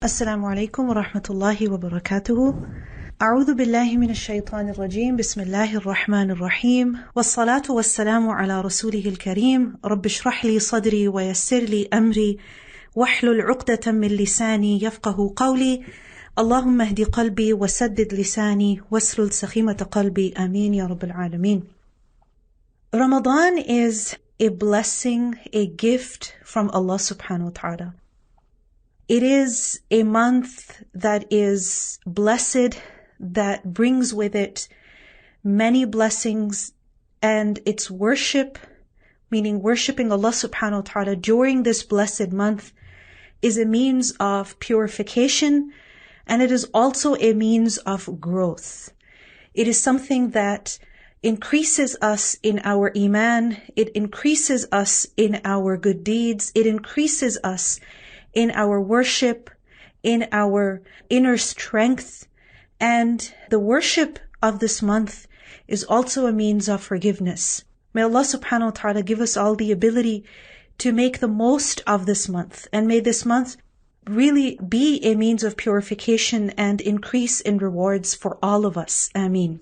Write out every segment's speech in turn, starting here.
السلام عليكم ورحمة الله وبركاته. أعوذ بالله من الشيطان الرجيم. بسم الله الرحمن الرحيم، والصلاة والسلام على رسوله الكريم. رب اشرح لي صدري ويسر لي أمري واحلل عقدة من لساني يفقه قولي. اللهم اهد قلبي وسدد لساني واسلل سخيمة قلبي. آمين يا رب العالمين. Ramadan is a blessing, a gift from Allah subhanahu wa ta'ala. It is a month that is blessed, that brings with it many blessings, and its worship, meaning worshipping Allah subhanahu wa ta'ala during this blessed month, is a means of purification, and it is also a means of growth. It is something that increases us in our iman, it increases us in our good deeds, it increases us in our worship, in our inner strength, and the worship of this month is also a means of forgiveness. May Allah subhanahu wa ta'ala give us all the ability to make the most of this month, and may this month really be a means of purification and increase in rewards for all of us. Ameen.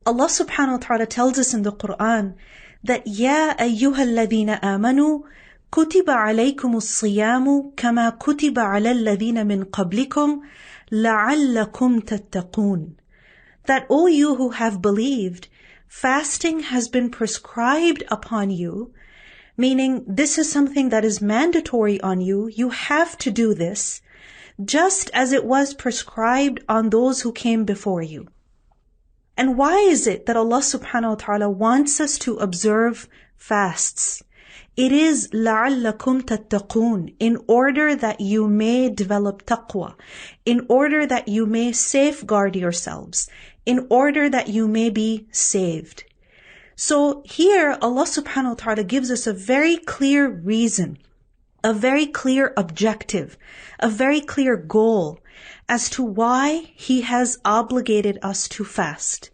Allah subhanahu wa ta'ala tells us in the Quran that Ya ayyuhal ladhina amanu كتب عليكم الصيام كما كتب على الذين من قبلكم لعلكم تتقون. That O you who have believed, fasting has been prescribed upon you, meaning this is something that is mandatory on you. You have to do this, just as it was prescribed on those who came before you. And why is it that Allah subhanahu wa ta'ala wants us to observe fasts? It is لَعَلَّكُمْ تَتَّقُونَ, in order that you may develop taqwa, in order that you may safeguard yourselves, in order that you may be saved. So here Allah subhanahu wa ta'ala gives us a very clear reason, a very clear objective, a very clear goal as to why He has obligated us to fast.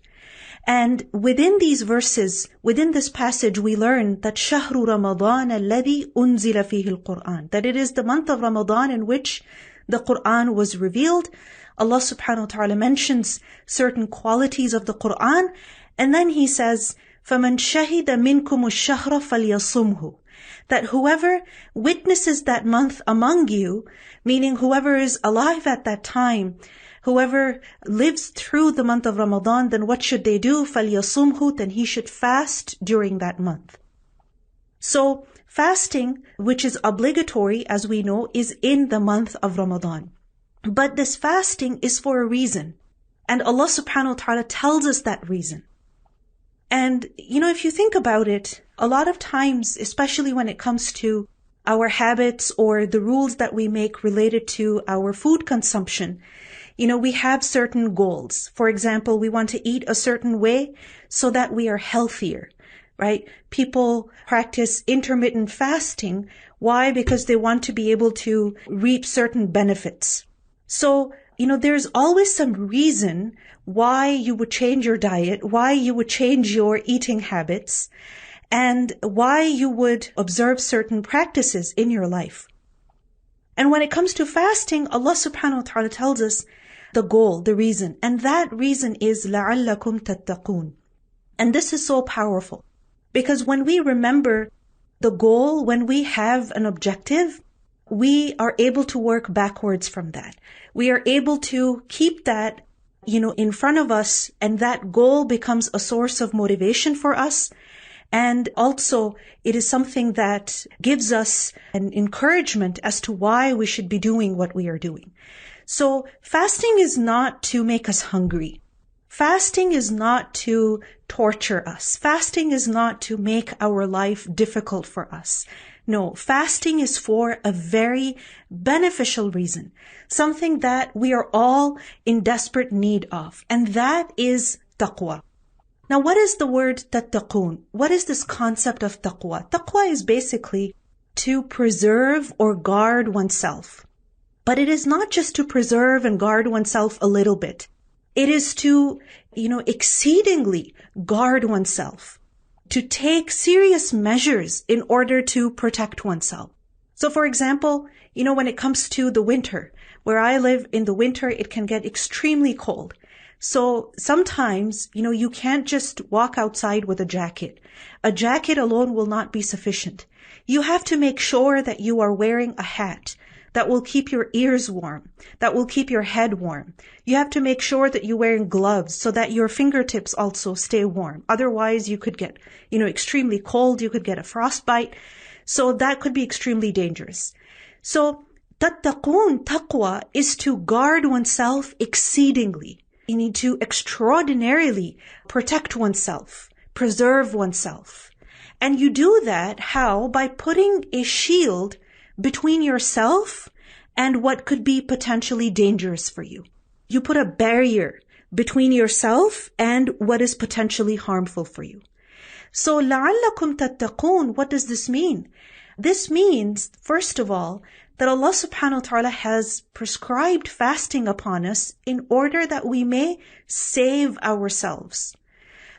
And within these verses, within this passage, we learn that شهر رمضان الذي أنزل فيه القرآن, that it is the month of Ramadan in which the Quran was revealed. Allah subhanahu wa ta'ala mentions certain qualities of the Quran, and then He says, فَمَنْ شَهِدَ مِنْكُمُ الشَّهْرَ فَلْيَصُمْهُ, that whoever witnesses that month among you, meaning whoever is alive at that time, whoever lives through the month of Ramadan, then what should they do? فَلْيَصُمْهُ, then he should fast during that month. So fasting, which is obligatory, as we know, is in the month of Ramadan. But this fasting is for a reason. And Allah subhanahu wa ta'ala tells us that reason. And, if you think about it, a lot of times, especially when it comes to our habits or the rules that we make related to our food consumption, we have certain goals. For example, we want to eat a certain way so that we are healthier, right? People practice intermittent fasting. Why? Because they want to be able to reap certain benefits. So, there's always some reason why you would change your diet, why you would change your eating habits, and why you would observe certain practices in your life. And when it comes to fasting, Allah subhanahu wa ta'ala tells us the goal, the reason. And that reason is لَعَلَّكُمْ تَتَّقُونَ. And this is so powerful. Because when we remember the goal, when we have an objective, we are able to work backwards from that. We are able to keep that, in front of us, and that goal becomes a source of motivation for us. And also, it is something that gives us an encouragement as to why we should be doing what we are doing. So fasting is not to make us hungry. Fasting is not to torture us. Fasting is not to make our life difficult for us. No, fasting is for a very beneficial reason, something that we are all in desperate need of, and that is taqwa. Now, what is the word tattaqun? What is this concept of taqwa? Taqwa is basically to preserve or guard oneself. But it is not just to preserve and guard oneself a little bit. It is to, exceedingly guard oneself, to take serious measures in order to protect oneself. So for example, when it comes to the winter, where I live in the winter, it can get extremely cold. So sometimes, you can't just walk outside with a jacket. A jacket alone will not be sufficient. You have to make sure that you are wearing a hat that will keep your ears warm, that will keep your head warm. You have to make sure that you're wearing gloves so that your fingertips also stay warm. Otherwise, you could get, extremely cold. You could get a frostbite. So that could be extremely dangerous. So tattaqoon, taqwa, is to guard oneself exceedingly. You need to extraordinarily protect oneself, preserve oneself. And you do that how? By putting a shield between yourself and what could be potentially dangerous for you. You put a barrier between yourself and what is potentially harmful for you. So لَعَلَّكُمْ تَتَّقُونَ, what does this mean? This means, first of all, that Allah subhanahu wa ta'ala has prescribed fasting upon us in order that we may save ourselves.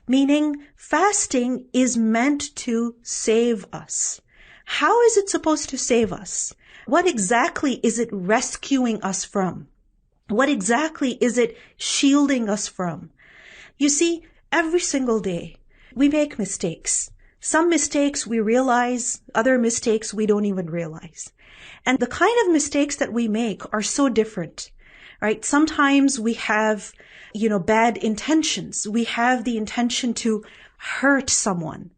Meaning, fasting is meant to save us. How is it supposed to save us? What exactly is it rescuing us from? What exactly is it shielding us from? You see, every single day, we make mistakes. Some mistakes we realize, other mistakes we don't even realize. And the kind of mistakes that we make are so different, right? Sometimes we have, bad intentions. We have the intention to hurt someone.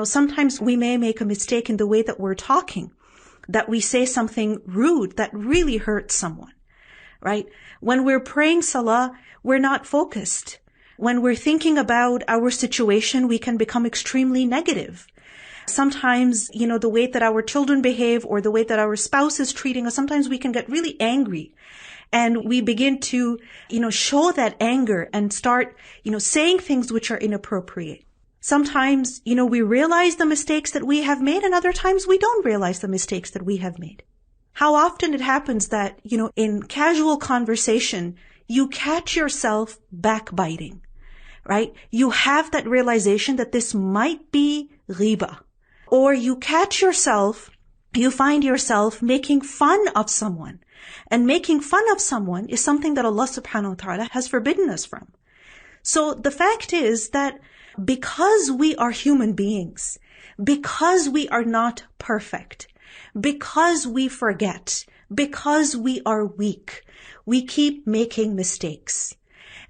Sometimes we may make a mistake in the way that we're talking, that we say something rude that really hurts someone, right? When we're praying salah, we're not focused. When we're thinking about our situation, we can become extremely negative. Sometimes, the way that our children behave or the way that our spouse is treating us, sometimes we can get really angry. And we begin to, show that anger and start, saying things which are inappropriate. Sometimes, we realize the mistakes that we have made, and other times we don't realize the mistakes that we have made. How often it happens that, in casual conversation, you catch yourself backbiting, right? You have that realization that this might be ghibah. Or you find yourself making fun of someone. And making fun of someone is something that Allah subhanahu wa ta'ala has forbidden us from. So the fact is that because we are human beings, because we are not perfect, because we forget, because we are weak, we keep making mistakes.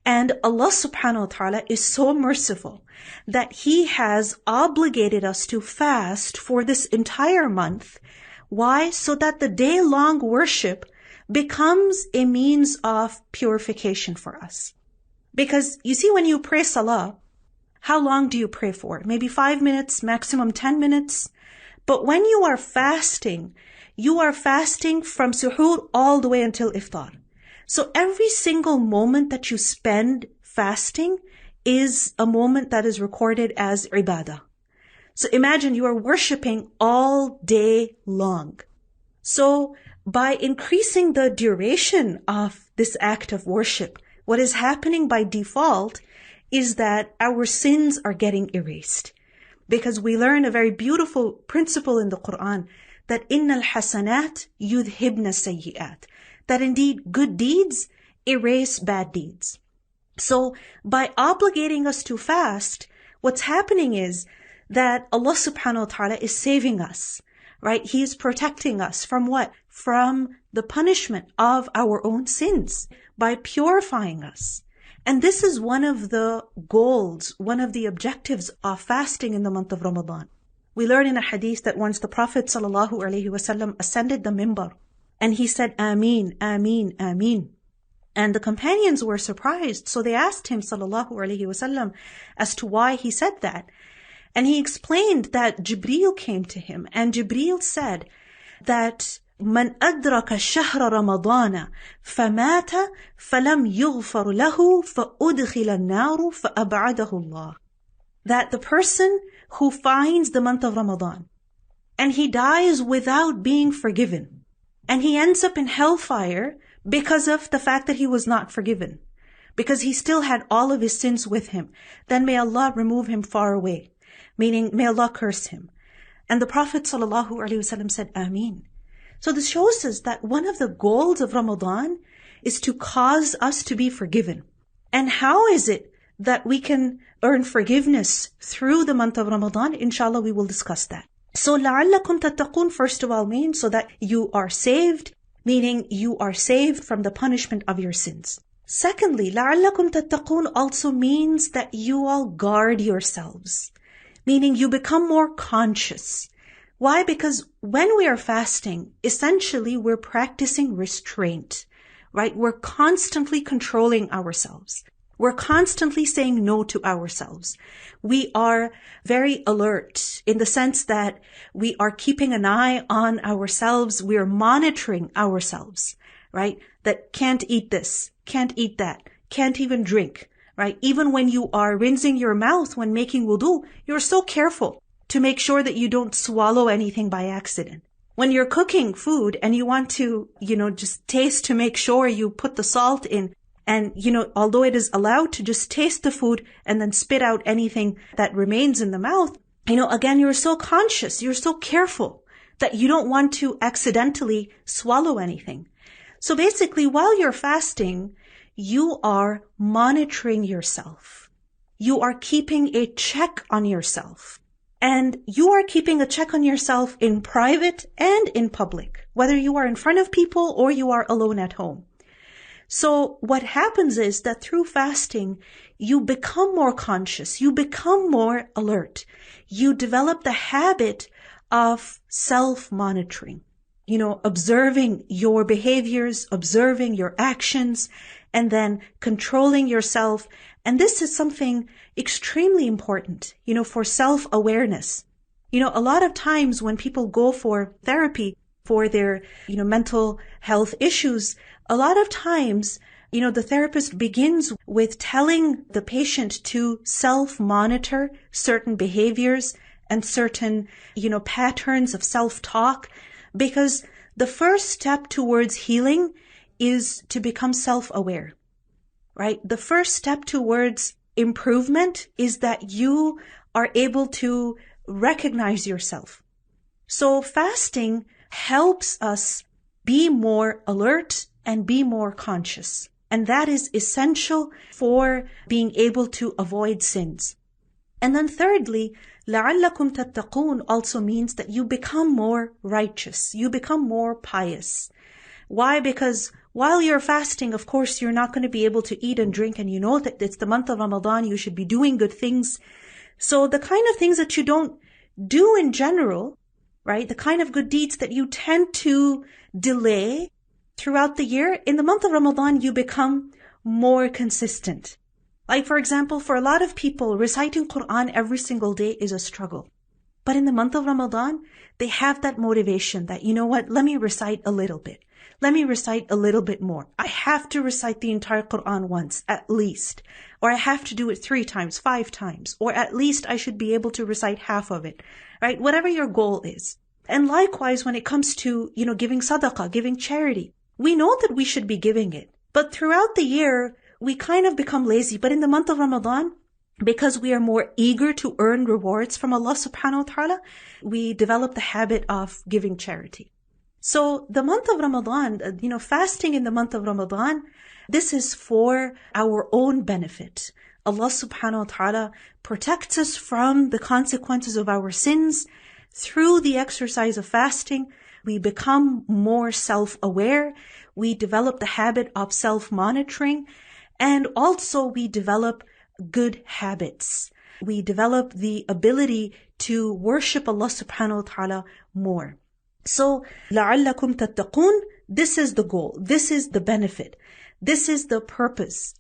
And Allah subhanahu wa ta'ala is so merciful that He has obligated us to fast for this entire month. Why? So that the day-long worship becomes a means of purification for us. Because you see, when you pray salah, how long do you pray for? Maybe 5 minutes, maximum 10 minutes. But when you are fasting from suhoor all the way until iftar. So every single moment that you spend fasting is a moment that is recorded as ibadah. So imagine you are worshipping all day long. So by increasing the duration of this act of worship, what is happening by default is that our sins are getting erased. Because we learn a very beautiful principle in the Quran that innal hasanat yudhibna sayyi'at. That indeed good deeds erase bad deeds. So by obligating us to fast, what's happening is that Allah subhanahu wa ta'ala is saving us, right? He is protecting us from what? From the punishment of our own sins by purifying us. And this is one of the goals, one of the objectives of fasting in the month of Ramadan. We learn in a hadith that once the Prophet sallallahu alaihi wasallam ascended the minbar, and he said, Ameen, Ameen, Ameen. And the companions were surprised. So they asked him, sallallahu alaihi wasallam, as to why he said that. And he explained that Jibreel came to him. And Jibreel said that, من أدرك شهر رمضان فمات فلم يغفر له فأدخل النار فأبعده الله. That the person who finds the month of Ramadan and he dies without being forgiven, and he ends up in hellfire because of the fact that he was not forgiven, because he still had all of his sins with him, then may Allah remove him far away. Meaning, may Allah curse him. And the Prophet ﷺ said, Ameen. So this shows us that one of the goals of Ramadan is to cause us to be forgiven. And how is it that we can earn forgiveness through the month of Ramadan? Inshallah, we will discuss that. So لَعَلَّكُمْ تَتَّقُونَ first of all means so that you are saved, meaning you are saved from the punishment of your sins. Secondly, لَعَلَّكُمْ تَتَّقُونَ also means that you all guard yourselves, meaning you become more conscious. Why? Because when we are fasting, essentially we're practicing restraint, right? We're constantly controlling ourselves. We're constantly saying no to ourselves. We are very alert in the sense that we are keeping an eye on ourselves. We are monitoring ourselves, right? That can't eat this, can't eat that, can't even drink, right? Even when you are rinsing your mouth when making wudu, you're so careful to make sure that you don't swallow anything by accident. When you're cooking food and you want to, just taste to make sure you put the salt in, and, although it is allowed to just taste the food and then spit out anything that remains in the mouth, again, you're so conscious, you're so careful that you don't want to accidentally swallow anything. So basically, while you're fasting, you are monitoring yourself. You are keeping a check on yourself. And you are keeping a check on yourself in private and in public, whether you are in front of people or you are alone at home. So what happens is that through fasting, you become more conscious, you become more alert. You develop the habit of self-monitoring, observing your behaviors, observing your actions, and then controlling yourself. And this is something extremely important, for self-awareness. A lot of times when people go for therapy for their, mental health issues, a lot of times, the therapist begins with telling the patient to self-monitor certain behaviors and certain, patterns of self-talk, because the first step towards healing is to become self-aware, right? The first step towards improvement is that you are able to recognize yourself. So fasting helps us be more alert and be more conscious. And that is essential for being able to avoid sins. And then thirdly, لَعَلَّكُمْ تَتَّقُونَ also means that you become more righteous. You become more pious. Why? Because while you're fasting, of course, you're not going to be able to eat and drink, and you know that it's the month of Ramadan, you should be doing good things. So the kind of things that you don't do in general, right? The kind of good deeds that you tend to delay throughout the year, in the month of Ramadan, you become more consistent. Like, for example, for a lot of people, reciting Quran every single day is a struggle. But in the month of Ramadan, they have that motivation that, let me recite a little bit. Let me recite a little bit more. I have to recite the entire Quran once, at least. Or I have to do it 3 times, 5 times. Or at least I should be able to recite half of it. Right? Whatever your goal is. And likewise, when it comes to, giving sadaqah, giving charity, we know that we should be giving it. But throughout the year, we kind of become lazy. But in the month of Ramadan, because we are more eager to earn rewards from Allah subhanahu wa ta'ala, we develop the habit of giving charity. So the month of Ramadan, fasting in the month of Ramadan, this is for our own benefit. Allah subhanahu wa ta'ala protects us from the consequences of our sins. Through the exercise of fasting, we become more self-aware. We develop the habit of self-monitoring. And also we develop good habits. We develop the ability to worship Allah subhanahu wa ta'ala more. So, لَعَلَّكُمْ تَتَّقُونَ, this is the goal. This is the benefit. This is the purpose.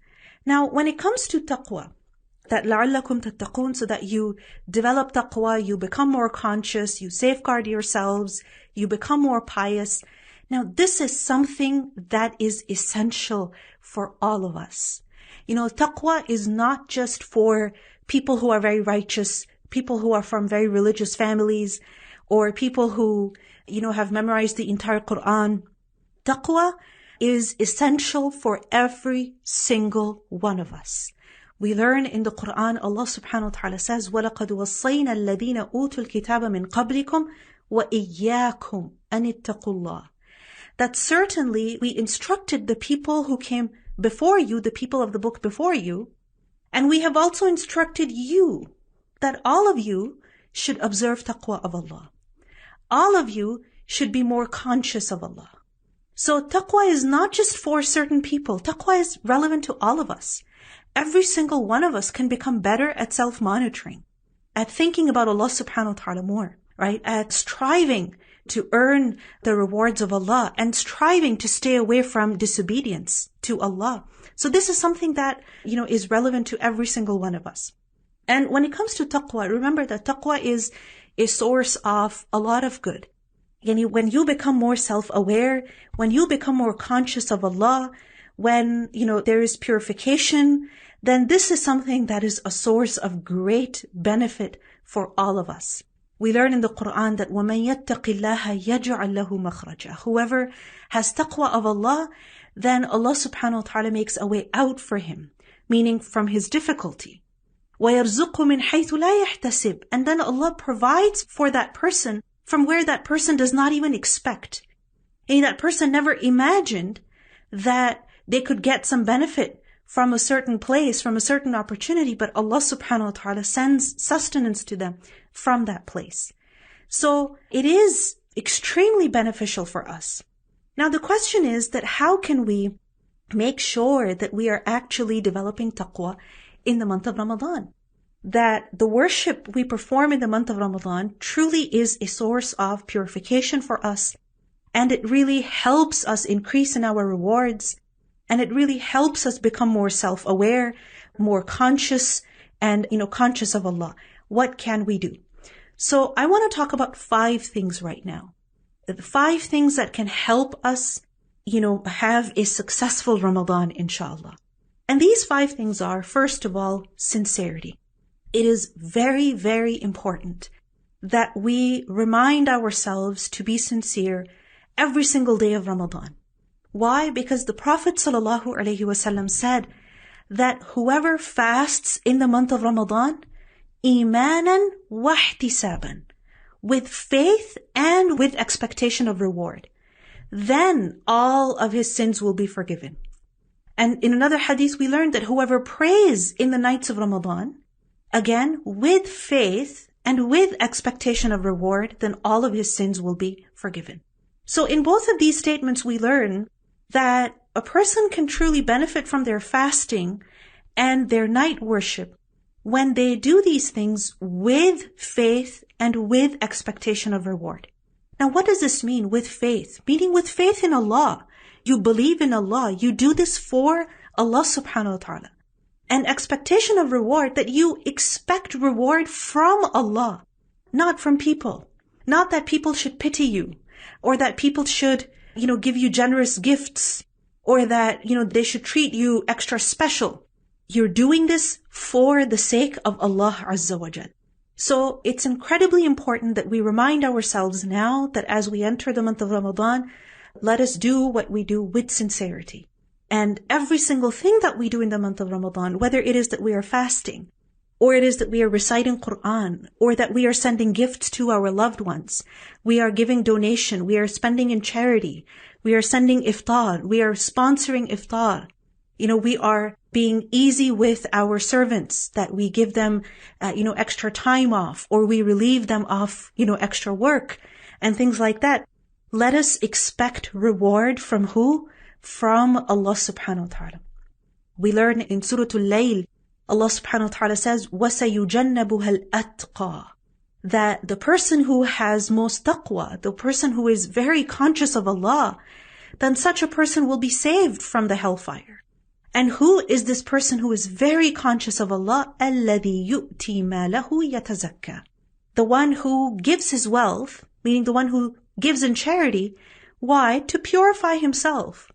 Now, when it comes to taqwa, that لَعَلَّكُمْ تَتَّقُونَ, so that you develop taqwa, you become more conscious, you safeguard yourselves, you become more pious. Now, this is something that is essential for all of us. Taqwa is not just for people who are very righteous, people who are from very religious families, or people who, have memorized the entire Quran. Taqwa is essential for every single one of us. We learn in the Quran, Allah subhanahu wa ta'ala says, وَلَقَدْ وَصَّيْنَا الَّذِينَ أُوتُوا الْكِتَابَ مِنْ قَبْلِكُمْ وَإِيَّاكُمْ أَنِ اتَّقُوا اللَّهِ. that certainly we instructed the people who came before you, the people of the book before you, and we have also instructed you that all of you should observe taqwa of Allah. All of you should be more conscious of Allah. So taqwa is not just for certain people. Taqwa is relevant to all of us. Every single one of us can become better at self-monitoring, at thinking about Allah subhanahu wa ta'ala more, right? At striving to earn the rewards of Allah and striving to stay away from disobedience to Allah. So this is something that, is relevant to every single one of us. And when it comes to taqwa, remember that taqwa is a source of a lot of good. When you become more self-aware, when you become more conscious of Allah, when, there is purification, then this is something that is a source of great benefit for all of us. We learn in the Quran that وَمَن يَتَّقِ اللَّهَ يَجْعَلْ لَهُ مَخْرَجًا. Whoever has taqwa of Allah, then Allah subhanahu wa ta'ala makes a way out for him, meaning from his difficulty. وَيَرْزُقُ مِنْ حَيْثُ لَا يَحْتَسِبْ. And then Allah provides for that person from where that person does not even expect. And that person never imagined that they could get some benefit from a certain place, from a certain opportunity, but Allah subhanahu wa ta'ala sends sustenance to them from that place. So it is extremely beneficial for us. Now the question is that how can we make sure that we are actually developing taqwa in the month of Ramadan? That the worship we perform in the month of Ramadan truly is a source of purification for us, and it really helps us increase in our rewards, and it really helps us become more self-aware, more conscious, and, conscious of Allah. What can we do? So I want to talk about 5 things right now. The 5 things that can help us, have a successful Ramadan, inshallah. And these 5 things are, first of all, sincerity. It is very, very important that we remind ourselves to be sincere every single day of Ramadan. Why? Because the Prophet ﷺ said that whoever fasts in the month of Ramadan, imanan wa ihtisaban, with faith and with expectation of reward, then all of his sins will be forgiven. And in another hadith, we learned that whoever prays in the nights of Ramadan, again, with faith and with expectation of reward, then all of his sins will be forgiven. So in both of these statements, we learn that a person can truly benefit from their fasting and their night worship when they do these things with faith and with expectation of reward. Now, what does this mean, with faith? Meaning with faith in Allah. You believe in Allah. You do this for Allah subhanahu wa ta'ala. And expectation of reward, that you expect reward from Allah, not from people. Not that people should pity you, or that people should, give you generous gifts, or that, they should treat you extra special. You're doing this for the sake of Allah Azza wa Jal. So it's incredibly important that we remind ourselves now that as we enter the month of Ramadan, let us do what we do with sincerity. And every single thing that we do in the month of Ramadan, whether it is that we are fasting, or it is that we are reciting Quran, or that we are sending gifts to our loved ones, we are giving donation, we are spending in charity, we are sending iftar, we are sponsoring iftar, we are being easy with our servants, that we give them, extra time off, or we relieve them of, extra work, and things like that. Let us expect reward from who? From Allah subhanahu wa ta'ala. We learn in Surah Al-Layl, Allah subhanahu wa ta'ala says, وَسَيُجَنَّبُهَا الْأَتْقَى, that the person who has most taqwa, the person who is very conscious of Allah, then such a person will be saved from the hellfire. And who is this person who is very conscious of Allah? الَّذِي يُؤْتِي مَالَهُ يَتَزَكَّى, the one who gives his wealth, meaning the one who gives in charity. Why? To purify himself.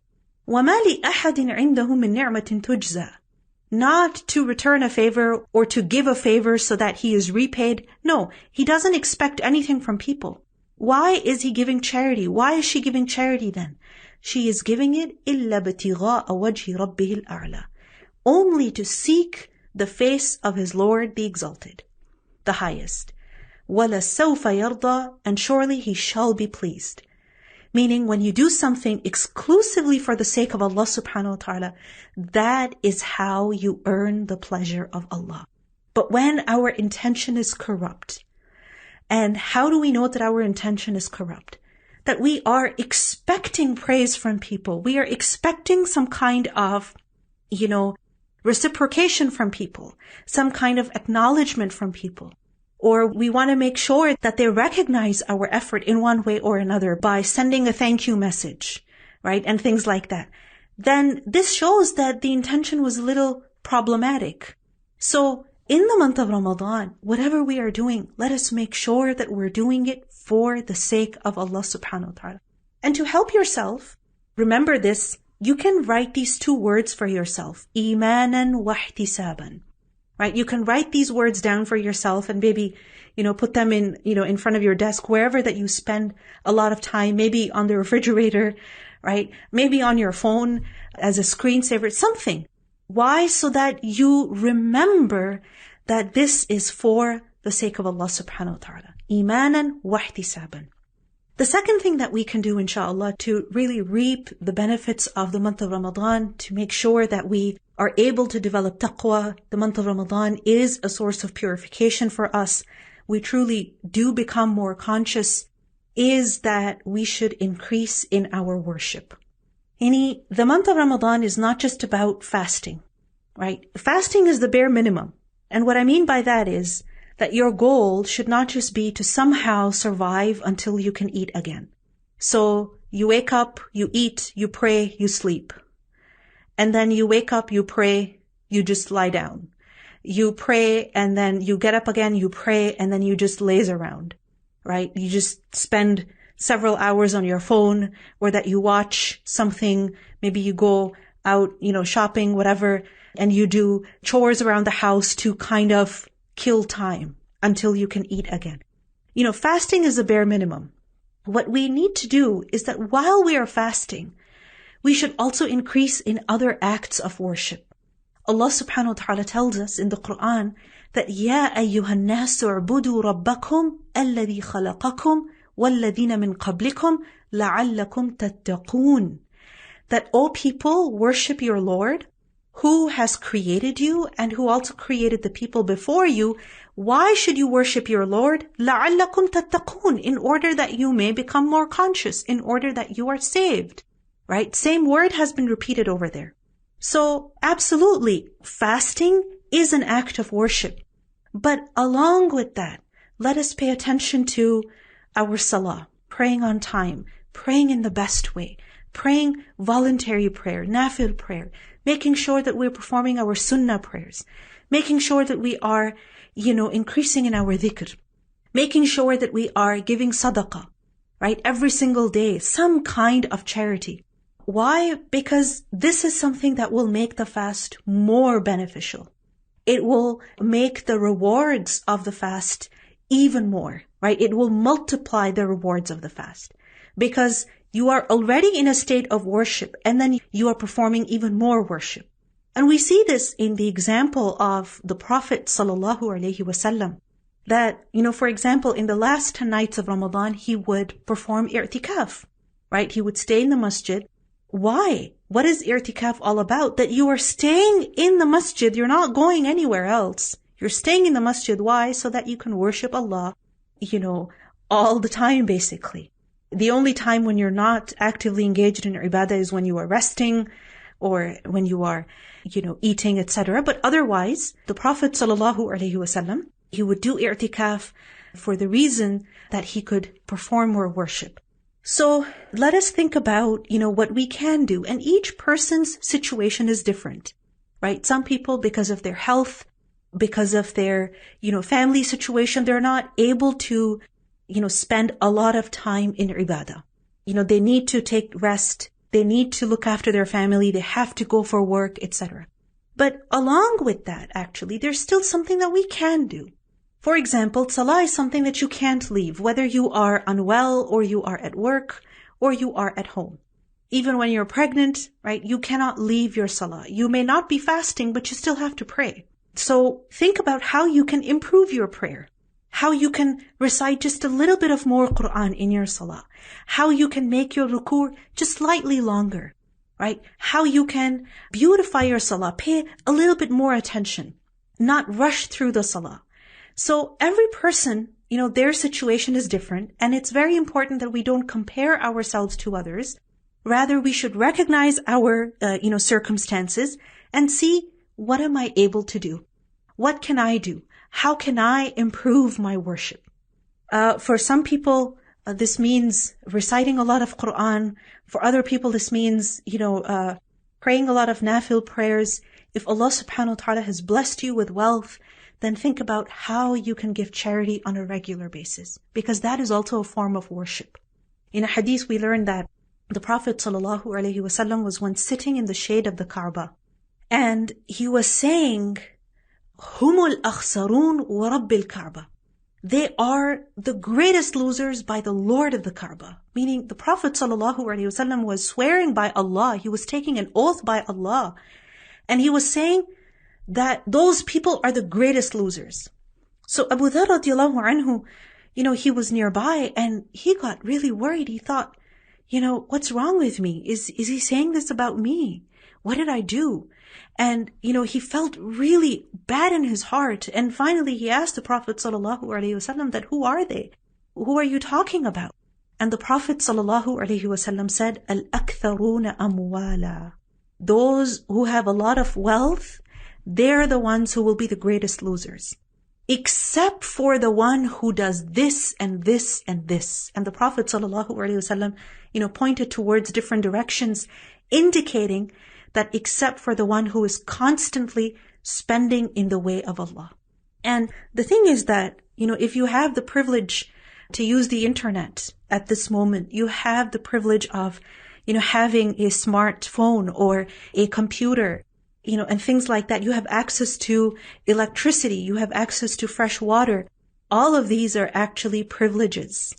وَمَا لِأَحَدٍ عِنْدَهُ مِنْ نِعْمَةٍ تُجْزَى, not to return a favor or to give a favor so that he is repaid. No, he doesn't expect anything from people. Why is he giving charity? Why is she giving charity then? She is giving it إِلَّا بِتِغَاءَ وَجْهِ رَبِّهِ الْأَعْلَى, only to seek the face of his Lord, the Exalted, the Highest. وَلَسَوْفَ يَرْضَى, and surely he shall be pleased. Meaning when you do something exclusively for the sake of Allah subhanahu wa ta'ala, that is how you earn the pleasure of Allah. But when our intention is corrupt, and how do we know that our intention is corrupt? That we are expecting praise from people. We are expecting some kind of, reciprocation from people, some kind of acknowledgement from people. Or we want to make sure that they recognize our effort in one way or another by sending a thank you message, right? And things like that. Then this shows that the intention was a little problematic. So in the month of Ramadan, whatever we are doing, let us make sure that we're doing it for the sake of Allah subhanahu wa ta'ala. And to help yourself, remember this, you can write these two words for yourself. Imanan wa ihtisaban. Right? You can write these words down for yourself and maybe, put them in front of your desk, wherever that you spend a lot of time, maybe on the refrigerator, right? Maybe on your phone as a screensaver, something. Why? So that you remember that this is for the sake of Allah subhanahu wa ta'ala. Imanan wa ihtisaban. The second thing that we can do, inshallah, to really reap the benefits of the month of Ramadan, to make sure that we are able to develop taqwa, the month of Ramadan is a source of purification for us. We truly do become more conscious, is that we should increase in our worship. The month of Ramadan is not just about fasting, right? Fasting is the bare minimum. And what I mean by that is that your goal should not just be to somehow survive until you can eat again. So you wake up, you eat, you pray, you sleep. And then you wake up, you pray, you just lie down. You pray and then you get up again, you pray, and then you just laze around, right? You just spend several hours on your phone, or that you watch something, maybe you go out, shopping, whatever, and you do chores around the house to kind of kill time until you can eat again. Fasting is the bare minimum. What we need to do is that while we are fasting, we should also increase in other acts of worship. Allah subhanahu wa ta'ala tells us in the Quran that Ya ayyuhan nasu u'budu rabbakum alladhi khalaqakum walladhina min qablikum la'allakum tattaqun. That, O people, worship your Lord, who has created you and who also created the people before you. Why should you worship your Lord? لَعَلَّكُمْ تَتَّقُونَ. In order that you may become more conscious, in order that you are saved. Right? Same word has been repeated over there. So, absolutely, fasting is an act of worship. But along with that, let us pay attention to our salah, praying on time, praying in the best way, praying voluntary prayer, nafil prayer, making sure that we're performing our sunnah prayers, making sure that we are, increasing in our dhikr, making sure that we are giving sadaqah, right? Every single day, some kind of charity. Why? Because this is something that will make the fast more beneficial. It will make the rewards of the fast even more, right? It will multiply the rewards of the fast because you are already in a state of worship and then you are performing even more worship. And we see this in the example of the Prophet sallallahu alaihi wasallam that, for example, in the last 10 nights of Ramadan, he would perform i'tikaf, right? He would stay in the masjid. Why? What is i'tikaf all about? That you are staying in the masjid. You're not going anywhere else. You're staying in the masjid. Why? So that you can worship Allah, all the time, basically. The only time when you're not actively engaged in ibadah is when you are resting or when you are, eating, etc. But otherwise, the Prophet ﷺ, he would do i'tikaf for the reason that he could perform more worship. So let us think about, what we can do. And each person's situation is different, right? Some people, because of their health, because of their, family situation, they're not able to, spend a lot of time in ibadah. They need to take rest. They need to look after their family. They have to go for work, etc. But along with that, actually, there's still something that we can do. For example, salah is something that you can't leave, whether you are unwell or you are at work or you are at home. Even when you're pregnant, right, you cannot leave your salah. You may not be fasting, but you still have to pray. So think about how you can improve your prayer. how you can recite just a little bit of more Quran in your salah, how you can make your ruku' just slightly longer, right? How you can beautify your salah, pay a little bit more attention, not rush through the salah. So every person, their situation is different, and it's very important that we don't compare ourselves to others. Rather, we should recognize our, circumstances and see, what am I able to do? What can I do? How can I improve my worship? For some people, this means reciting a lot of Quran. For other people, this means, praying a lot of nafil prayers. If Allah subhanahu wa ta'ala has blessed you with wealth, then think about how you can give charity on a regular basis, because that is also a form of worship. In a hadith, we learn that the Prophet ﷺ was once sitting in the shade of the Kaaba, and he was saying, Humul akhsarun wa rabbil Kaaba. They are the greatest losers by the Lord of the Kaaba. Meaning the Prophet ﷺ was swearing by Allah. He was taking an oath by Allah. And he was saying that those people are the greatest losers. So Abu Dharr radiallahu anhu, he was nearby and he got really worried. He thought, what's wrong with me? Is he saying this about me? What did I do? And, he felt really bad in his heart. And finally he asked the Prophet ﷺ that, who are they? Who are you talking about? And the Prophet ﷺ said, Al-aktharuna amwala. Those who have a lot of wealth, they're the ones who will be the greatest losers. Except for the one who does this and this and this. And the Prophet ﷺ, pointed towards different directions, indicating that except for the one who is constantly spending in the way of Allah. And the thing is that, if you have the privilege to use the internet at this moment, you have the privilege of, having a smartphone or a computer, and things like that. You have access to electricity. You have access to fresh water. All of these are actually privileges.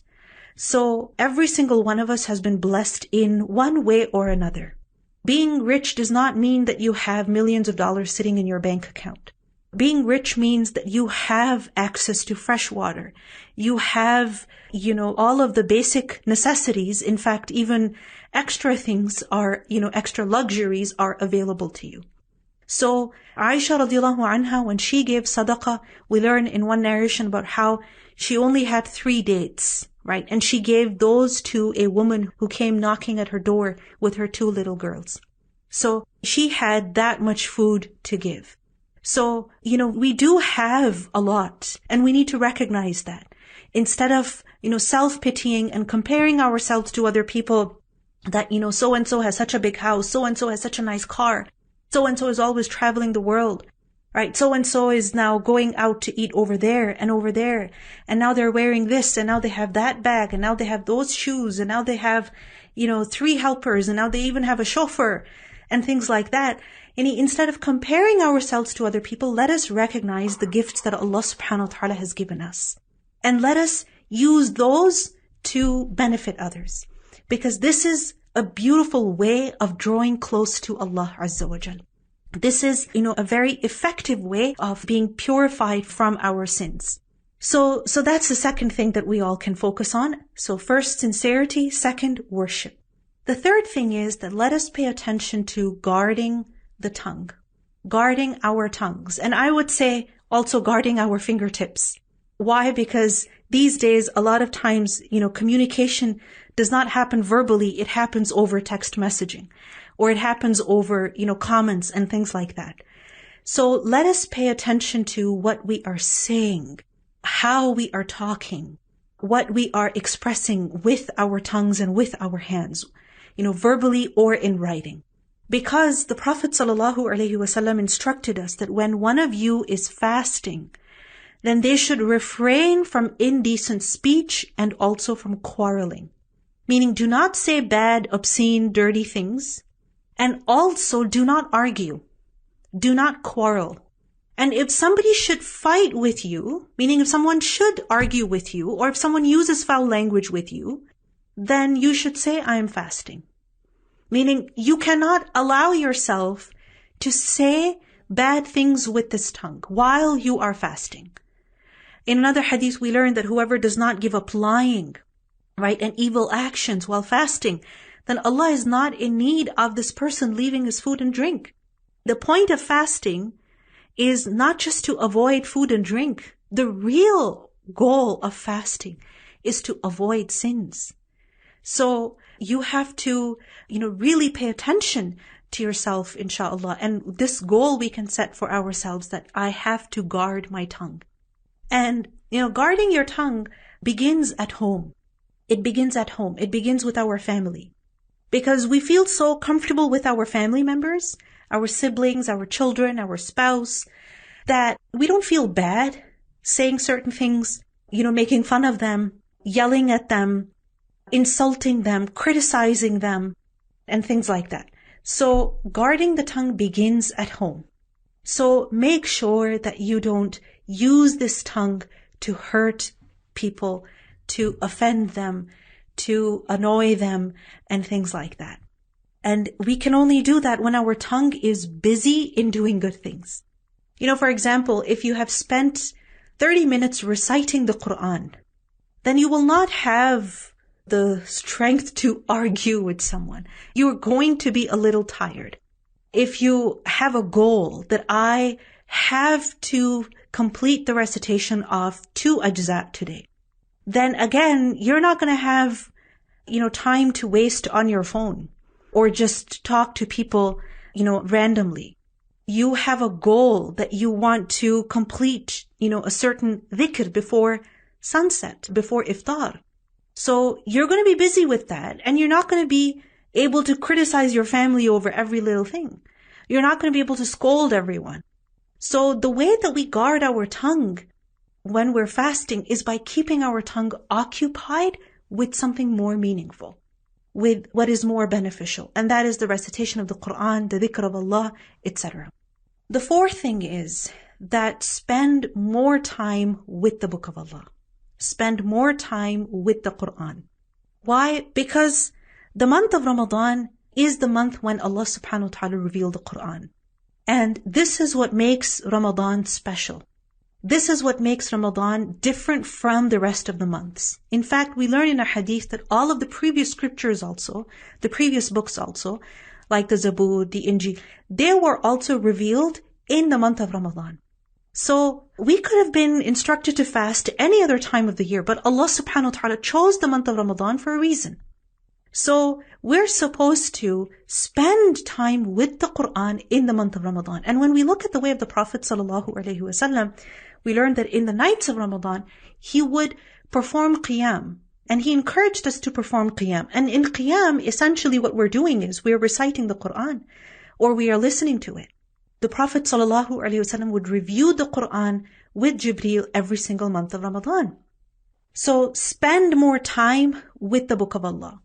So every single one of us has been blessed in one way or another. Being rich does not mean that you have millions of dollars sitting in your bank account. Being rich means that you have access to fresh water. You have, all of the basic necessities. In fact, even extra things are, extra luxuries are available to you. So Aisha radiallahu anha, when she gave sadaqah, we learn in one narration about how she only had 3 dates, right? And she gave those to a woman who came knocking at her door with her 2 little girls. So she had that much food to give. So, we do have a lot, and we need to recognize that. Instead of, self-pitying and comparing ourselves to other people that, so-and-so has such a big house, so-and-so has such a nice car, so-and-so is always traveling the world, right? So-and-so is now going out to eat over there, and now they're wearing this, and now they have that bag, and now they have those shoes, and now they have, 3 helpers, and now they even have a chauffeur, and things like that. And instead of comparing ourselves to other people, let us recognize the gifts that Allah subhanahu wa ta'ala has given us. And let us use those to benefit others. Because this is a beautiful way of drawing close to Allah Azza wa Jal. This is, a very effective way of being purified from our sins. So that's the second thing that we all can focus on. So first, sincerity. Second, worship. The third thing is that let us pay attention to guarding the tongue, guarding our tongues. And I would say also guarding our fingertips. Why? Because these days, a lot of times, communication does not happen verbally. It happens over text messaging, or it happens over, comments and things like that. So let us pay attention to what we are saying, how we are talking, what we are expressing with our tongues and with our hands, verbally or in writing. Because the Prophet ﷺ instructed us that when one of you is fasting, then they should refrain from indecent speech and also from quarreling. Meaning, do not say bad, obscene, dirty things. And also do not argue. Do not quarrel. And if somebody should fight with you, meaning if someone should argue with you, or if someone uses foul language with you, then you should say, I am fasting. Meaning, you cannot allow yourself to say bad things with this tongue while you are fasting. In another hadith, we learn that whoever does not give up lying, right, and evil actions while fasting, then Allah is not in need of this person leaving his food and drink. The point of fasting is not just to avoid food and drink. The real goal of fasting is to avoid sins. So you have to, really pay attention to yourself, inshallah. And this goal we can set for ourselves, that I have to guard my tongue. And, guarding your tongue begins at home. It begins at home. It begins with our family. Because we feel so comfortable with our family members, our siblings, our children, our spouse, that we don't feel bad saying certain things, making fun of them, yelling at them, insulting them, criticizing them, and things like that. So guarding the tongue begins at home. So make sure that you don't use this tongue to hurt people, to offend them, to annoy them, and things like that. And we can only do that when our tongue is busy in doing good things. For example, if you have spent 30 minutes reciting the Quran, then you will not have the strength to argue with someone. You're going to be a little tired. If you have a goal that I have to complete the recitation of 2 ajza today, then again, you're not going to have, time to waste on your phone or just talk to people, randomly. You have a goal that you want to complete, a certain dhikr before sunset, before iftar. So you're going to be busy with that, and you're not going to be able to criticize your family over every little thing. You're not going to be able to scold everyone. So the way that we guard our tongue when we're fasting is by keeping our tongue occupied with something more meaningful, with what is more beneficial. And that is the recitation of the Quran, the dhikr of Allah, etc. The fourth thing is that spend more time with the Book of Allah. Spend more time with the Quran. Why? Because the month of Ramadan is the month when Allah subhanahu wa ta'ala revealed the Quran. And this is what makes Ramadan special. This is what makes Ramadan different from the rest of the months. In fact, we learn in a hadith that all of the previous scriptures also, the previous books also, like the Zabur, the Injil, they were also revealed in the month of Ramadan. So we could have been instructed to fast any other time of the year, but Allah subhanahu wa ta'ala chose the month of Ramadan for a reason. So we're supposed to spend time with the Quran in the month of Ramadan. And when we look at the way of the Prophet sallallahu alaihi wasallam, we learn that in the nights of Ramadan, he would perform qiyam. And he encouraged us to perform qiyam. And in qiyam, essentially what we're doing is we're reciting the Quran, or we are listening to it. The Prophet ﷺ would review the Quran with Jibreel every single month of Ramadan. So spend more time with the Book of Allah.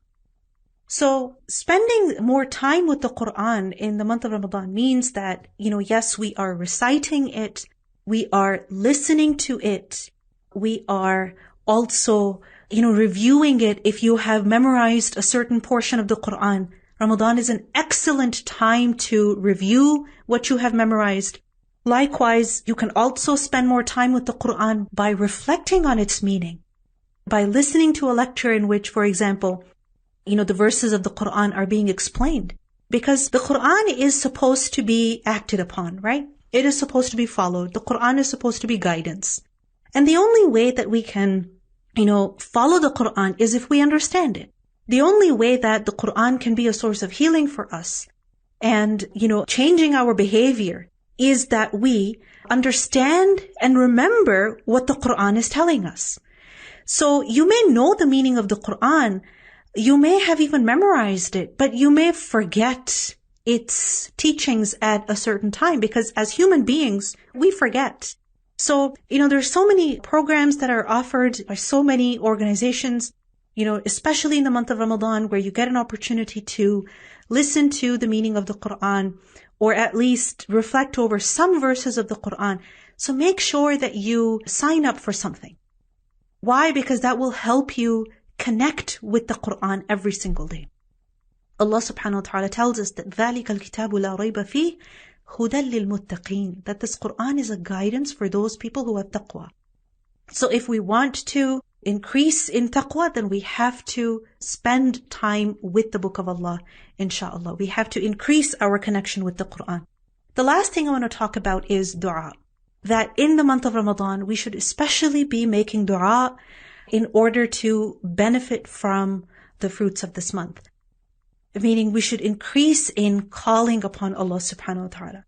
So spending more time with the Quran in the month of Ramadan means that, yes, we are reciting it, we are listening to it, we are also, reviewing it. If you have memorized a certain portion of the Quran, Ramadan is an excellent time to review what you have memorized. Likewise, you can also spend more time with the Quran by reflecting on its meaning, by listening to a lecture in which, for example, the verses of the Quran are being explained. Because the Quran is supposed to be acted upon, right? It is supposed to be followed. The Quran is supposed to be guidance. And the only way that we can, follow the Quran is if we understand it. The only way that the Quran can be a source of healing for us and, changing our behavior is that we understand and remember what the Quran is telling us. So you may know the meaning of the Quran, you may have even memorized it, but you may forget its teachings at a certain time, because as human beings, we forget. So, there's so many programs that are offered by so many organizations, especially in the month of Ramadan, where you get an opportunity to listen to the meaning of the Quran, or at least reflect over some verses of the Quran. So make sure that you sign up for something. Why? Because that will help you connect with the Quran every single day. Allah subhanahu wa ta'ala tells us that ذَلِكَ الْكِتَابُ لَا رَيْبَ فِيهِ هُدًى لِلْمُتَّقِينَ, that this Quran is a guidance for those people who have taqwa. So if we want to increase in taqwa, then we have to spend time with the Book of Allah, inshallah. We have to increase our connection with the Quran. The last thing I want to talk about is dua. That in the month of Ramadan, we should especially be making dua in order to benefit from the fruits of this month. Meaning we should increase in calling upon Allah subhanahu wa ta'ala.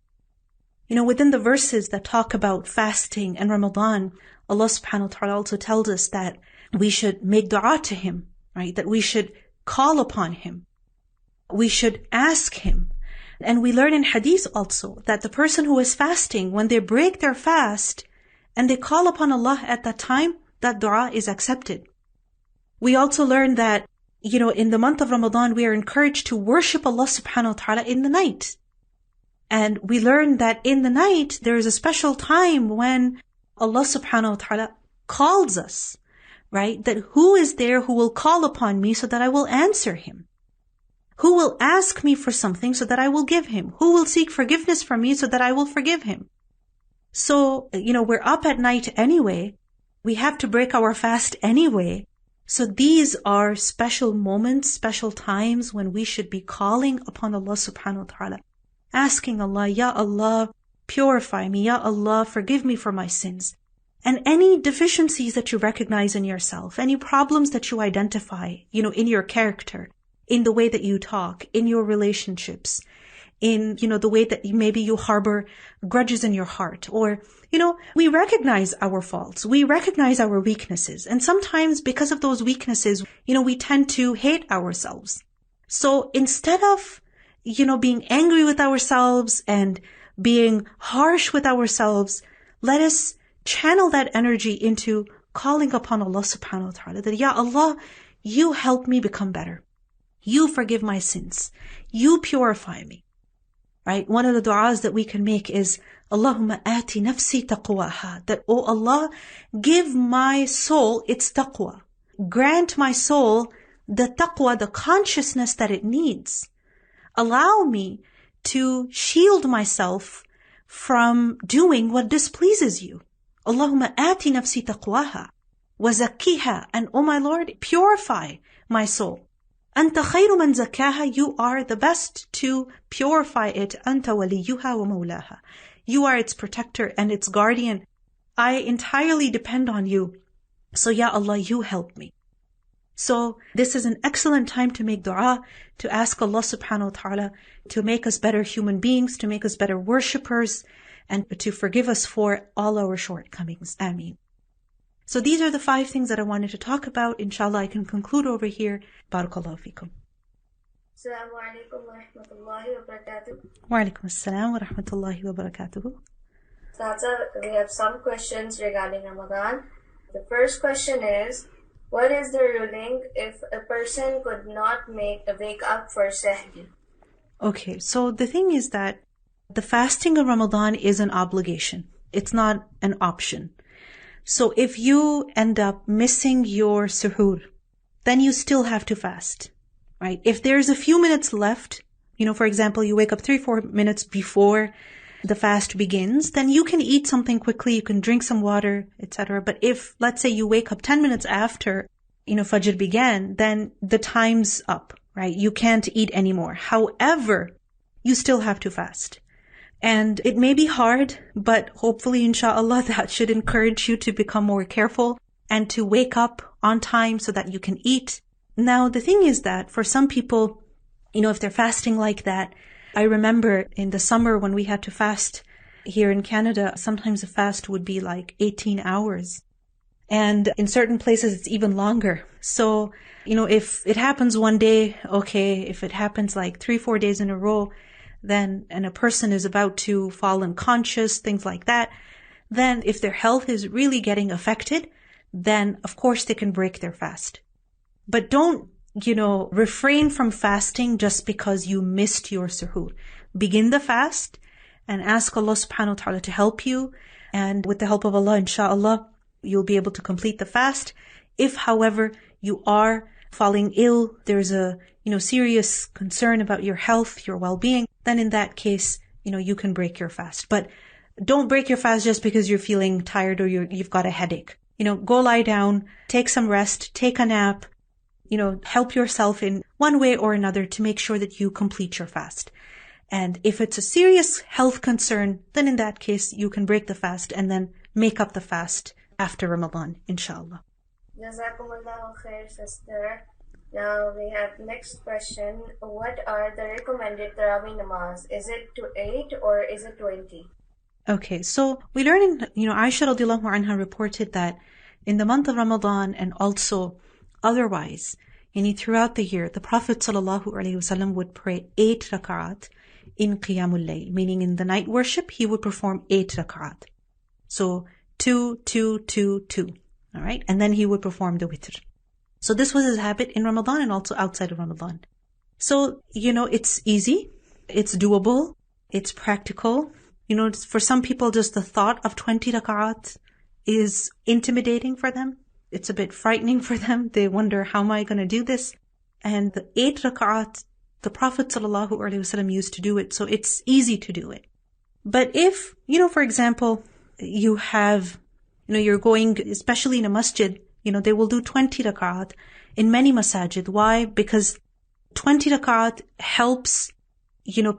Within the verses that talk about fasting and Ramadan, Allah subhanahu wa ta'ala also tells us that we should make dua to Him, right? That we should call upon Him. We should ask Him. And we learn in hadith also that the person who is fasting, when they break their fast and they call upon Allah at that time, that dua is accepted. We also learn that, in the month of Ramadan, we are encouraged to worship Allah subhanahu wa ta'ala in the night. And we learn that in the night, there is a special time when Allah subhanahu wa ta'ala calls us, right? That who is there who will call upon me so that I will answer him? Who will ask me for something so that I will give him? Who will seek forgiveness from me so that I will forgive him? So, we're up at night anyway. We have to break our fast anyway. So these are special moments, special times when we should be calling upon Allah subhanahu wa ta'ala, asking Allah, Ya Allah, purify me. Ya Allah, forgive me for my sins. And any deficiencies that you recognize in yourself, any problems that you identify, in your character, in the way that you talk, in your relationships, in, the way that maybe you harbor grudges in your heart, or, we recognize our faults, we recognize our weaknesses. And sometimes because of those weaknesses, we tend to hate ourselves. So instead of, being angry with ourselves and being harsh with ourselves, let us channel that energy into calling upon Allah subhanahu wa ta'ala, that, Ya Allah, you help me become better. You forgive my sins. You purify me. Right? One of the du'as that we can make is, Allahumma ati nafsi taqwaha. That, oh Allah, give my soul its taqwa. Grant my soul the taqwa, the consciousness that it needs. Allow me to shield myself from doing what displeases you. Allahumma ati nafsi taqwaha wa zakkiha. And oh my Lord, purify my soul. Anta khayru man zakkaha. You are the best to purify it. Anta waliyuha wa mawlaha. You are its protector and its guardian. I entirely depend on you. So Ya Allah, you help me. So this is an excellent time to make dua, to ask Allah subhanahu wa ta'ala to make us better human beings, to make us better worshippers, and to forgive us for all our shortcomings. Ameen. So these are the 5 things that I wanted to talk about. Inshallah, I can conclude over here. Barakallahu feekum. Assalamu alaikum wa rahmatullahi wa barakatuh. Wa alaikum assalam wa rahmatullahi wa barakatuh. Saza, we have some questions regarding Ramadan. The first question is, what is the ruling if a person could not wake up for Sahri? Okay, so the thing is that the fasting of Ramadan is an obligation. It's not an option. So if you end up missing your suhoor, then you still have to fast, right? If there's a few minutes left, for example, you wake up 3-4 minutes before the fast begins, then you can eat something quickly, you can drink some water, etc. But if, let's say, you wake up 10 minutes after, Fajr began, then the time's up, right? You can't eat anymore. However, you still have to fast. And it may be hard, but hopefully, inshallah, that should encourage you to become more careful and to wake up on time so that you can eat. Now, the thing is that for some people, if they're fasting like that, I remember in the summer when we had to fast here in Canada, sometimes the fast would be like 18 hours. And in certain places, it's even longer. So, if it happens one day, okay. If it happens like 3-4 days in a row, then, and a person is about to fall unconscious, things like that, then if their health is really getting affected, then of course they can break their fast. But don't, refrain from fasting just because you missed your suhoor. Begin the fast and ask Allah subhanahu wa ta'ala to help you. And with the help of Allah, inshallah, you'll be able to complete the fast. If, however, you are falling ill, there's a, serious concern about your health, your well-being, then in that case, you can break your fast. But don't break your fast just because you're feeling tired or you've got a headache. Go lie down, take some rest, take a nap, help yourself in one way or another to make sure that you complete your fast. And if it's a serious health concern, then in that case, you can break the fast and then make up the fast after Ramadan, inshallah. Jazakumullahu khair, sister. Now we have next question. What are the recommended Tarawih namaz? Is it to 8 or is it 20? Okay, so we learn Aisha radiallahu anha reported that in the month of Ramadan and also otherwise, throughout the year, the Prophet sallallahu alaihi wasallam would pray 8 rak'at in Qiyamul Layl, meaning in the night worship, he would perform 8 rak'at. So 2, 2, 2, 2. All right. And then he would perform the witr. So this was his habit in Ramadan and also outside of Ramadan. So, it's easy. It's doable. It's practical. For some people, just the thought of 20 rak'at is intimidating for them. It's a bit frightening for them. They wonder, how am I going to do this? And the 8 rak'at, the Prophet ﷺ used to do it. So it's easy to do it. But if, for example, you have, you're going, especially in a masjid, they will do 20 rak'at in many masajid. Why? Because 20 rak'at helps,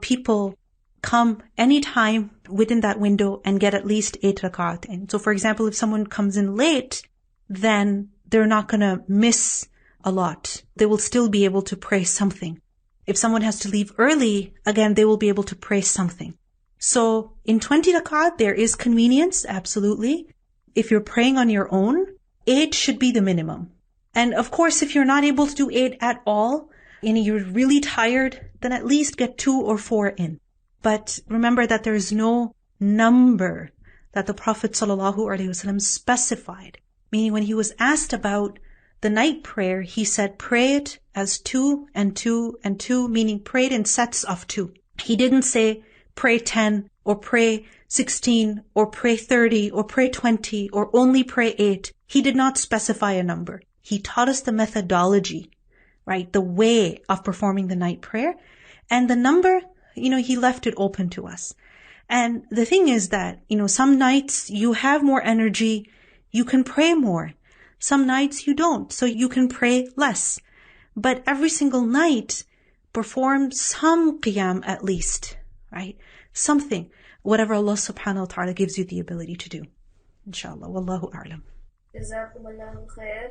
people come anytime within that window and get at least 8 rak'at in. So for example, if someone comes in late, then they're not going to miss a lot. They will still be able to pray something. If someone has to leave early, again, they will be able to pray something. So in 20 rak'at, there is convenience, absolutely. If you're praying on your own, 8 should be the minimum. And of course, if you're not able to do 8 at all, and you're really tired, then at least get 2 or 4 in. But remember that there is no number that the Prophet ﷺ specified. Meaning when he was asked about the night prayer, he said, pray it as 2 and 2 and 2, meaning pray it in sets of 2. He didn't say pray 10 or pray 16 or pray 30 or pray 20 or only pray 8. He did not specify a number. He taught us the methodology, right? The way of performing the night prayer. And the number, he left it open to us. And the thing is that, some nights you have more energy, you can pray more. Some nights you don't, so you can pray less. But every single night, perform some qiyam at least, right? Something, whatever Allah subhanahu wa ta'ala gives you the ability to do. Inshallah, wallahu a'lam. Jazakumullahu khair.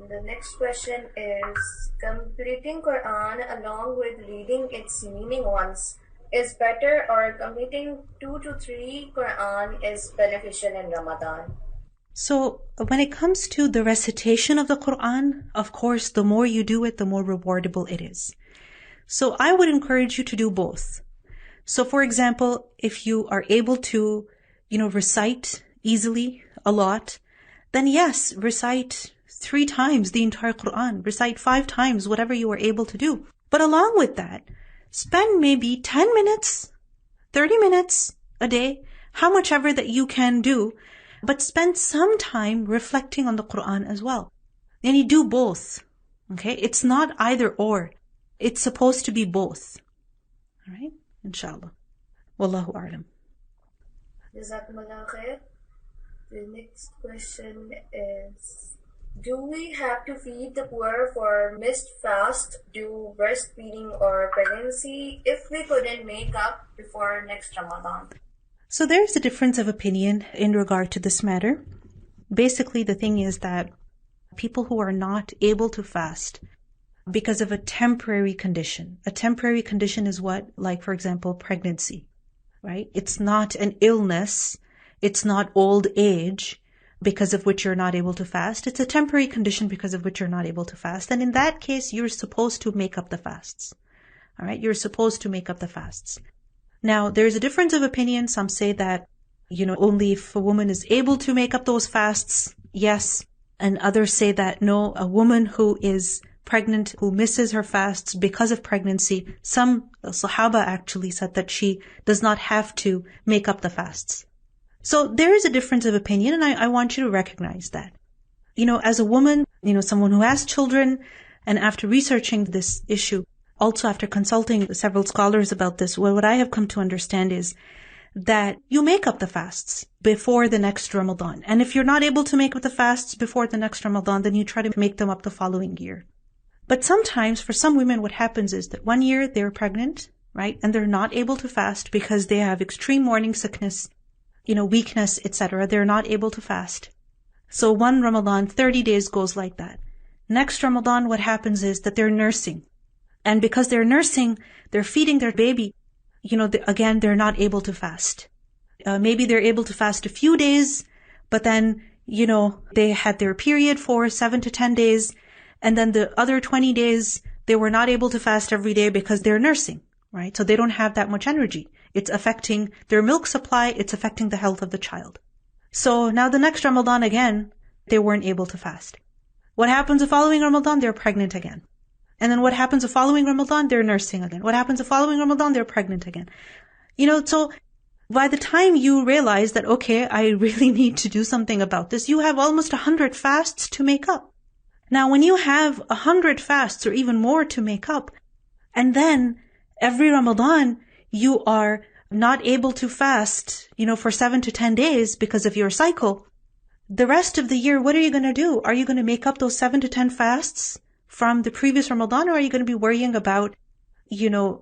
The next question is, completing Quran along with reading its meaning once is better, or completing 2 to 3 Quran is beneficial in Ramadan? So when it comes to the recitation of the Quran, of course, the more you do it, the more rewardable it is. So I would encourage you to do both. So for example, if you are able to, recite easily a lot, then yes, recite 3 times the entire Quran, recite 5 times, whatever you are able to do. But along with that, spend maybe 10 minutes, 30 minutes a day, how much ever that you can do, but spend some time reflecting on the Quran as well. And you do both. Okay? It's not either or. It's supposed to be both. Alright? Inshallah. Wallahu a'lam. Jazakumullahu khair. The next question is, do we have to feed the poor for missed fast due breastfeeding or pregnancy if we couldn't make up before next Ramadan? So there's a difference of opinion in regard to this matter. Basically, the thing is that people who are not able to fast because of a temporary condition. A temporary condition is what? Like, for example, pregnancy, right? It's not an illness. It's not old age because of which you're not able to fast. It's a temporary condition because of which you're not able to fast. And in that case, you're supposed to make up the fasts. All right? You're supposed to make up the fasts. Now, there's a difference of opinion. Some say that, only if a woman is able to make up those fasts, yes. And others say that no, a woman who is pregnant, who misses her fasts because of pregnancy, some Sahaba actually said that she does not have to make up the fasts. So there is a difference of opinion, and I want you to recognize that. As a woman, someone who has children, and after researching this issue, also after consulting several scholars about this, what I have come to understand is that you make up the fasts before the next Ramadan. And if you're not able to make up the fasts before the next Ramadan, then you try to make them up the following year. But sometimes for some women, what happens is that one year they're pregnant, right? And they're not able to fast because they have extreme morning sickness, weakness, etc. They're not able to fast. So one Ramadan, 30 days goes like that. Next Ramadan, what happens is that they're nursing. And because they're nursing, they're feeding their baby. Again, they're not able to fast. Maybe they're able to fast a few days, but then, they had their period for 7 to 10 days. And then the other 20 days, they were not able to fast every day because they're nursing, right? So they don't have that much energy. It's affecting their milk supply. It's affecting the health of the child. So now the next Ramadan again, they weren't able to fast. What happens the following Ramadan? They're pregnant again. And then what happens the following Ramadan? They're nursing again. What happens the following Ramadan? They're pregnant again. So by the time you realize that, okay, I really need to do something about this, you have almost 100 fasts to make up. Now, when you have 100 fasts or even more to make up, and then every Ramadan you are not able to fast, for 7 to 10 days because of your cycle, the rest of the year, what are you going to do? Are you going to make up those 7 to 10 fasts from the previous Ramadan, or are you going to be worrying about,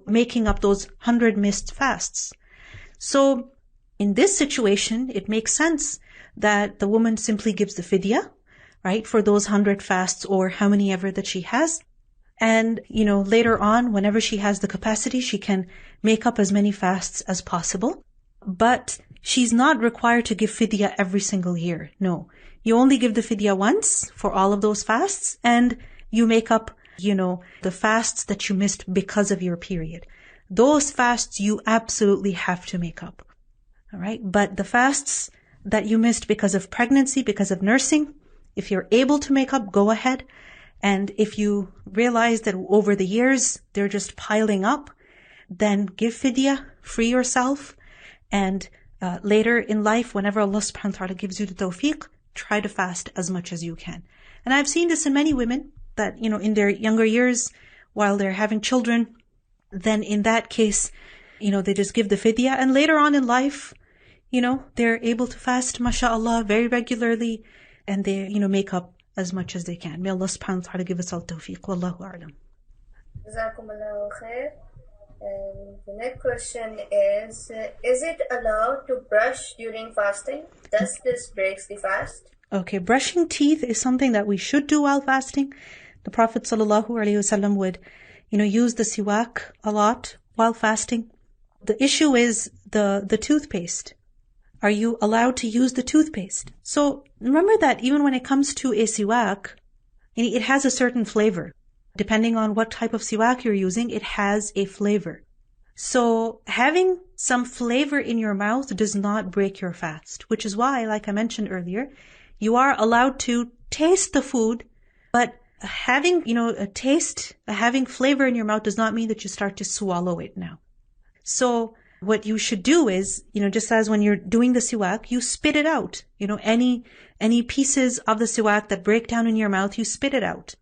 making up those 100 missed fasts? So in this situation, it makes sense that the woman simply gives the fidya, right, for those 100 fasts or how many ever that she has. And, later on, whenever she has the capacity, she can make up as many fasts as possible. But she's not required to give fidya every single year. No. You only give the fidya once for all of those fasts, and you make up, the fasts that you missed because of your period. Those fasts you absolutely have to make up. All right? But the fasts that you missed because of pregnancy, because of nursing, if you're able to make up, go ahead. And if you realize that over the years they're just piling up, then give fidya, free yourself, and later in life, whenever Allah subhanahu wa ta'ala gives you the tawfiq, try to fast as much as you can. And I've seen this in many women that, in their younger years, while they're having children, then in that case, they just give the fidya, and later on in life, they're able to fast, mashallah, very regularly, and they, make up as much as they can. May Allah subhanahu wa ta'ala give us all tawfiq. Wallahu a'lam. Jazakumullahu khair. The next question is it allowed to brush during fasting? Does this breaks the fast? Okay, brushing teeth is something that we should do while fasting. The Prophet ﷺ would, use the siwak a lot while fasting. The issue is the toothpaste. Are you allowed to use the toothpaste? So remember that even when it comes to a siwak, it has a certain flavor. Depending on what type of siwak you're using, it has a flavor. So having some flavor in your mouth does not break your fast, which is why, like I mentioned earlier, you are allowed to taste the food, but having, having flavor in your mouth does not mean that you start to swallow it now. So what you should do is, just as when you're doing the siwak, you spit it out. Any pieces of the siwak that break down in your mouth, you spit it out.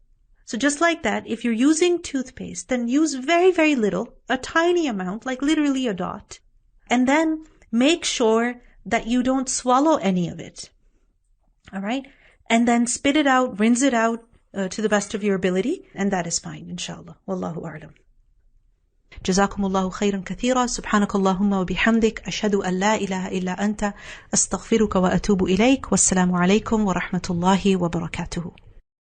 So just like that, if you're using toothpaste, then use very, very little, a tiny amount, like literally a dot. And then make sure that you don't swallow any of it. All right? And then spit it out, rinse it out to the best of your ability. And that is fine, inshallah. Wallahu a'lam. جزاكم الله خيرا كثيرا سبحانك اللهم وبحمدك أشهد أن لا إله إلا أنت أستغفرك وأتوب إليك والسلام عليكم ورحمة الله وبركاته.